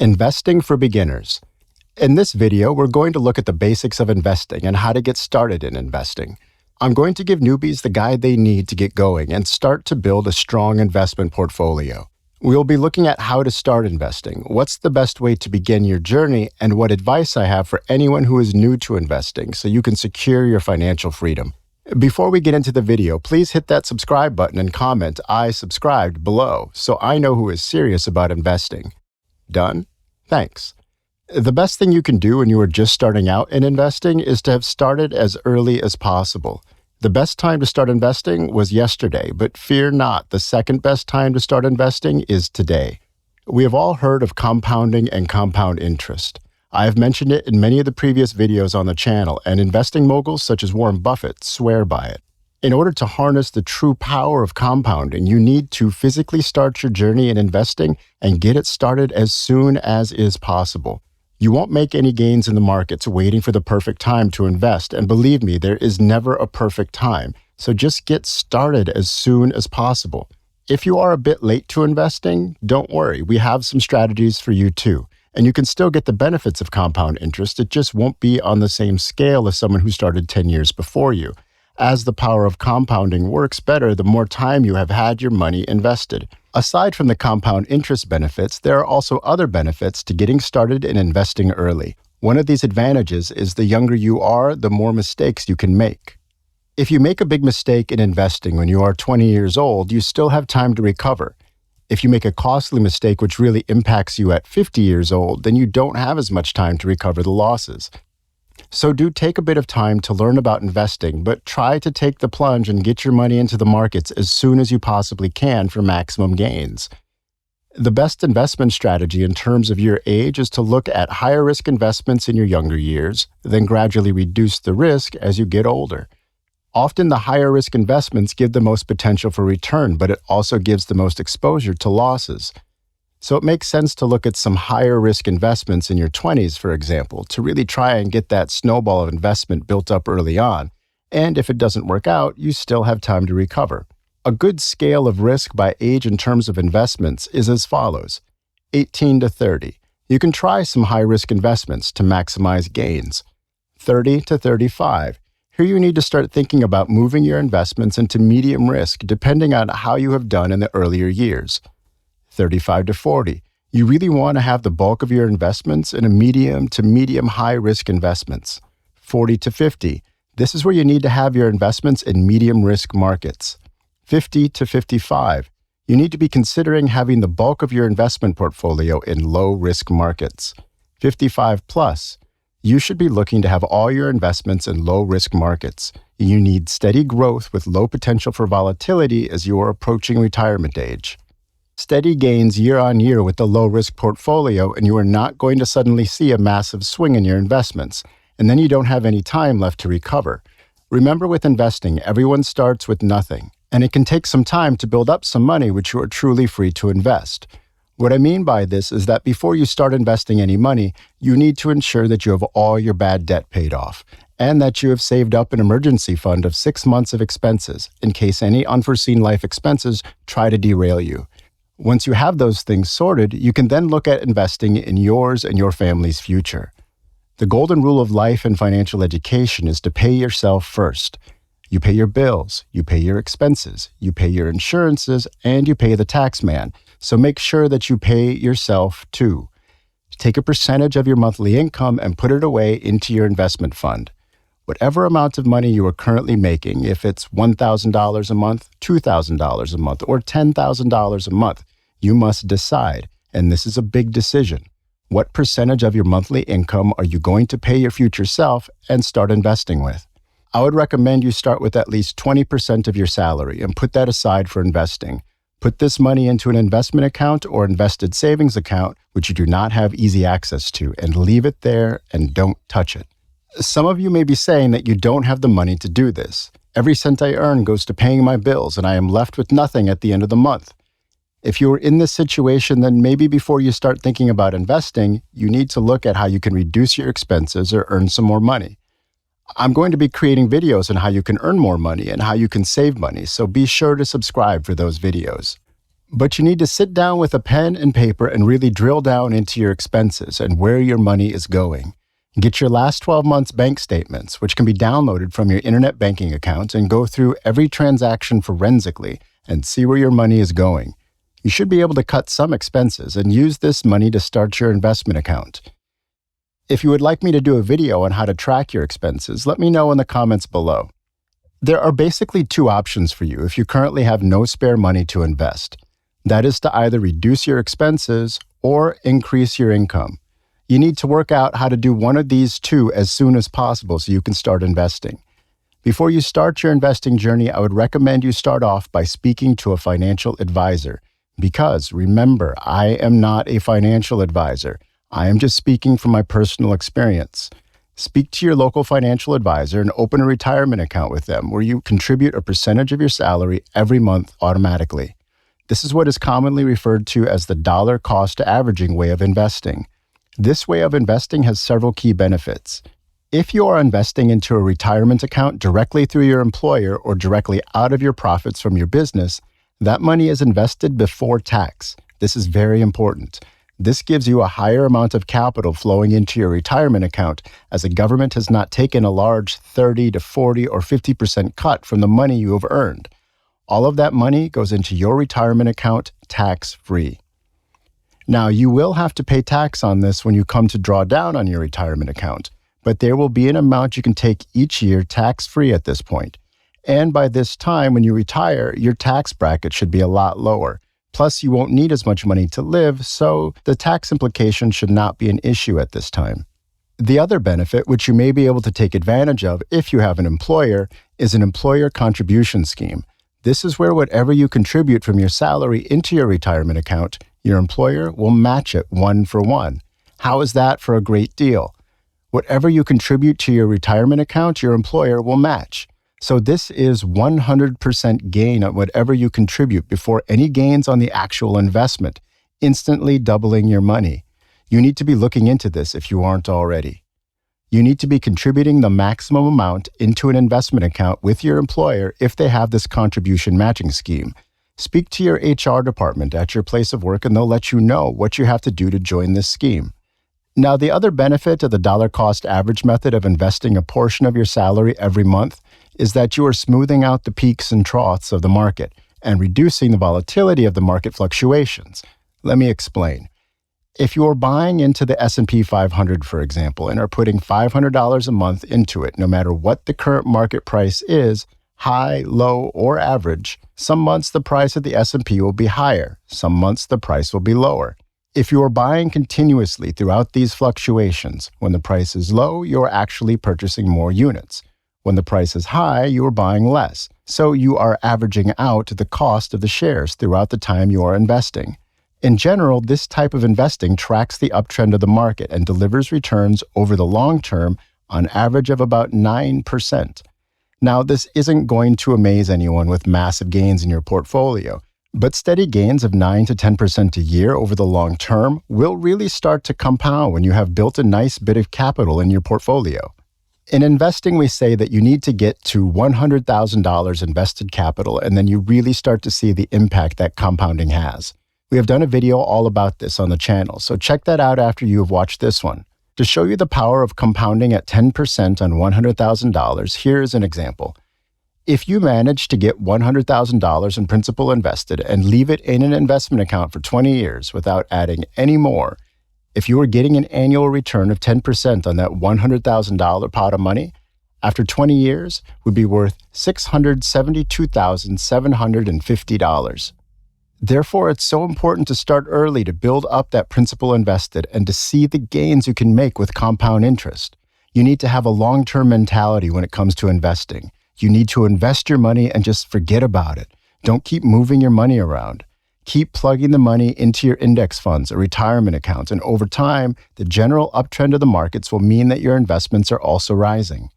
Investing for beginners. In this video, we're going to look at the basics of investing and how to get started in investing. I'm going to give newbies the guide they need to get going and start to build a strong investment portfolio. We'll be looking at how to start investing, what's the best way to begin your journey, and what advice I have for anyone who is new to investing so you can secure your financial freedom. Before we get into the video, please hit that subscribe button and comment "I subscribed" below so I know who is serious about investing. Done? Thanks. The best thing you can do when you are just starting out in investing is to have started as early as possible. The best time to start investing was yesterday, but fear not, the second best time to start investing is today. We have all heard of compounding and compound interest. I have mentioned it in many of the previous videos on the channel, and investing moguls such as Warren Buffett swear by it. In order to harness the true power of compounding, you need to physically start your journey in investing and get it started as soon as is possible. You won't make any gains in the markets waiting for the perfect time to invest, and believe me, there is never a perfect time, so just get started as soon as possible. If you are a bit late to investing, don't worry, we have some strategies for you too, and you can still get the benefits of compound interest. It just won't be on the same scale as someone who started 10 years before you. As the power of compounding works better the more time you have had your money invested. Aside from the compound interest benefits, there are also other benefits to getting started in investing early. One of these advantages is the younger you are, the more mistakes you can make. If you make a big mistake in investing when you are 20 years old, you still have time to recover. If you make a costly mistake which really impacts you at 50 years old, then you don't have as much time to recover the losses. So do take a bit of time to learn about investing, but try to take the plunge and get your money into the markets as soon as you possibly can for maximum gains. The best investment strategy in terms of your age is to look at higher risk investments in your younger years, then gradually reduce the risk as you get older. Often the higher risk investments give the most potential for return, but it also gives the most exposure to losses. So it makes sense to look at some higher risk investments in your 20s, for example, to really try and get that snowball of investment built up early on. And if it doesn't work out, you still have time to recover. A good scale of risk by age in terms of investments is as follows: 18 to 30. You can try some high risk investments to maximize gains. 30 to 35. Here you need to start thinking about moving your investments into medium risk depending on how you have done in the earlier years. 35 to 40. You really want to have the bulk of your investments in a medium to medium high risk investments. 40 to 50. This is where you need to have your investments in medium risk markets. 50 to 55. You need to be considering having the bulk of your investment portfolio in low risk markets. 55 plus. You should be looking to have all your investments in low risk markets. You need steady growth with low potential for volatility as you are approaching retirement age. Steady gains year on year with the low-risk portfolio, and you are not going to suddenly see a massive swing in your investments, and then you don't have any time left to recover. Remember, with investing, everyone starts with nothing, and it can take some time to build up some money which you are truly free to invest. What I mean by this is that before you start investing any money, you need to ensure that you have all your bad debt paid off, and that you have saved up an emergency fund of 6 months of expenses in case any unforeseen life expenses try to derail you. Once you have those things sorted, you can then look at investing in yours and your family's future. The golden rule of life and financial education is to pay yourself first. You pay your bills, you pay your expenses, you pay your insurances, and you pay the tax man. So make sure that you pay yourself too. Take a percentage of your monthly income and put it away into your investment fund. Whatever amount of money you are currently making, if it's $1,000 a month, $2,000 a month, or $10,000 a month, you must decide, and this is a big decision. What percentage of your monthly income are you going to pay your future self and start investing with? I would recommend you start with at least 20% of your salary and put that aside for investing. Put this money into an investment account or invested savings account, which you do not have easy access to, and leave it there and don't touch it. Some of you may be saying that you don't have the money to do this. Every cent I earn goes to paying my bills, and I am left with nothing at the end of the month. If you are in this situation, then maybe before you start thinking about investing, you need to look at how you can reduce your expenses or earn some more money. I'm going to be creating videos on how you can earn more money and how you can save money, so be sure to subscribe for those videos. But you need to sit down with a pen and paper and really drill down into your expenses and where your money is going. Get your last 12 months bank statements, which can be downloaded from your internet banking account, and go through every transaction forensically and see where your money is going. You should be able to cut some expenses and use this money to start your investment account. If you would like me to do a video on how to track your expenses, let me know in the comments below. There are basically two options for you if you currently have no spare money to invest. That is to either reduce your expenses or increase your income. You need to work out how to do one of these two as soon as possible so you can start investing. Before you start your investing journey, I would recommend you start off by speaking to a financial advisor. Because remember, I am not a financial advisor. I am just speaking from my personal experience. Speak to your local financial advisor and open a retirement account with them where you contribute a percentage of your salary every month automatically. This is what is commonly referred to as the dollar cost averaging way of investing. This way of investing has several key benefits. If you are investing into a retirement account directly through your employer or directly out of your profits from your business, that money is invested before tax. This is very important. This gives you a higher amount of capital flowing into your retirement account, as the government has not taken a large 30 to 40 or 50% cut from the money you have earned. All of that money goes into your retirement account tax-free. Now, you will have to pay tax on this when you come to draw down on your retirement account, but there will be an amount you can take each year tax-free at this point. And by this time, when you retire, your tax bracket should be a lot lower. Plus, you won't need as much money to live, so the tax implication should not be an issue at this time. The other benefit, which you may be able to take advantage of if you have an employer, is an employer contribution scheme. This is where whatever you contribute from your salary into your retirement account, your employer will match it 1-for-1. How is that for a great deal? Whatever you contribute to your retirement account, your employer will match. So this is 100% gain on whatever you contribute before any gains on the actual investment, instantly doubling your money. You need to be looking into this if you aren't already. You need to be contributing the maximum amount into an investment account with your employer if they have this contribution matching scheme. Speak to your HR department at your place of work and they'll let you know what you have to do to join this scheme. Now, the other benefit of the dollar cost average method of investing a portion of your salary every month is that you are smoothing out the peaks and troughs of the market and reducing the volatility of the market fluctuations. Let me explain. If you are buying into the S&P 500, for example, and are putting $500 a month into it, no matter what the current market price is, high, low, or average, some months the price of the S&P will be higher, some months the price will be lower. If you are buying continuously throughout these fluctuations, when the price is low, you are actually purchasing more units. When the price is high, you are buying less. So you are averaging out the cost of the shares throughout the time you are investing. In general, this type of investing tracks the uptrend of the market and delivers returns over the long term on average of about 9%. Now, this isn't going to amaze anyone with massive gains in your portfolio, but steady gains of 9 to 10% a year over the long term will really start to compound when you have built a nice bit of capital in your portfolio. In investing, we say that you need to get to $100,000 invested capital, and then you really start to see the impact that compounding has. We have done a video all about this on the channel, so check that out after you have watched this one. To show you the power of compounding at 10% on $100,000, here is an example. If you manage to get $100,000 in principal invested and leave it in an investment account for 20 years without adding any more, if you are getting an annual return of 10% on that $100,000 pot of money, after 20 years would be worth $672,750. Therefore, it's so important to start early to build up that principal invested and to see the gains you can make with compound interest. You need to have a long-term mentality when it comes to investing. You need to invest your money and just forget about it. Don't keep moving your money around. Keep plugging the money into your index funds or retirement accounts, and over time, the general uptrend of the markets will mean that your investments are also rising.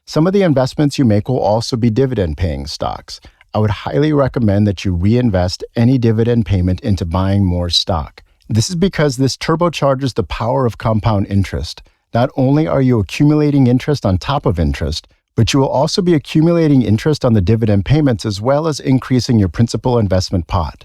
Some of the investments you make will also be dividend-paying stocks. I would highly recommend that you reinvest any dividend payment into buying more stock. This is because this turbocharges the power of compound interest. Not only are you accumulating interest on top of interest, but you will also be accumulating interest on the dividend payments as well as increasing your principal investment pot.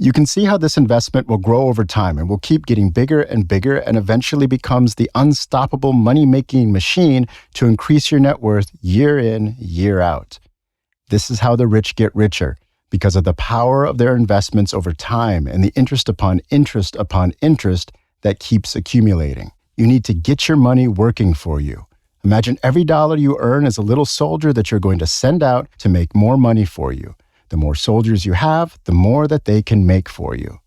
You can see how this investment will grow over time and will keep getting bigger and bigger and eventually becomes the unstoppable money-making machine to increase your net worth year in, year out. This is how the rich get richer, because of the power of their investments over time and the interest upon interest upon interest that keeps accumulating. You need to get your money working for you. Imagine every dollar you earn is a little soldier that you're going to send out to make more money for you. The more soldiers you have, the more that they can make for you.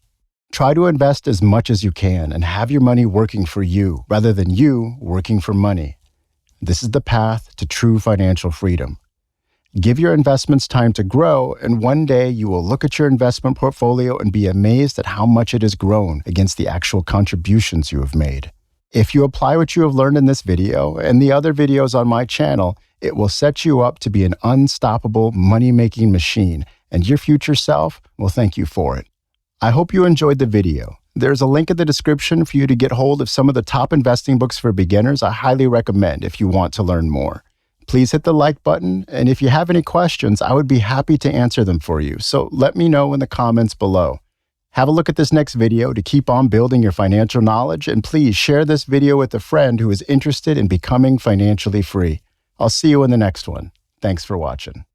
Try to invest as much as you can and have your money working for you rather than you working for money. This is the path to true financial freedom. Give your investments time to grow, and one day you will look at your investment portfolio and be amazed at how much it has grown against the actual contributions you have made. If you apply what you have learned in this video and the other videos on my channel, it will set you up to be an unstoppable money-making machine, and your future self will thank you for it. I hope you enjoyed the video. There's a link in the description for you to get hold of some of the top investing books for beginners I highly recommend if you want to learn more. Please hit the like button, and if you have any questions, I would be happy to answer them for you, so let me know in the comments below. Have a look at this next video to keep on building your financial knowledge, and please share this video with a friend who is interested in becoming financially free. I'll see you in the next one. Thanks for watching.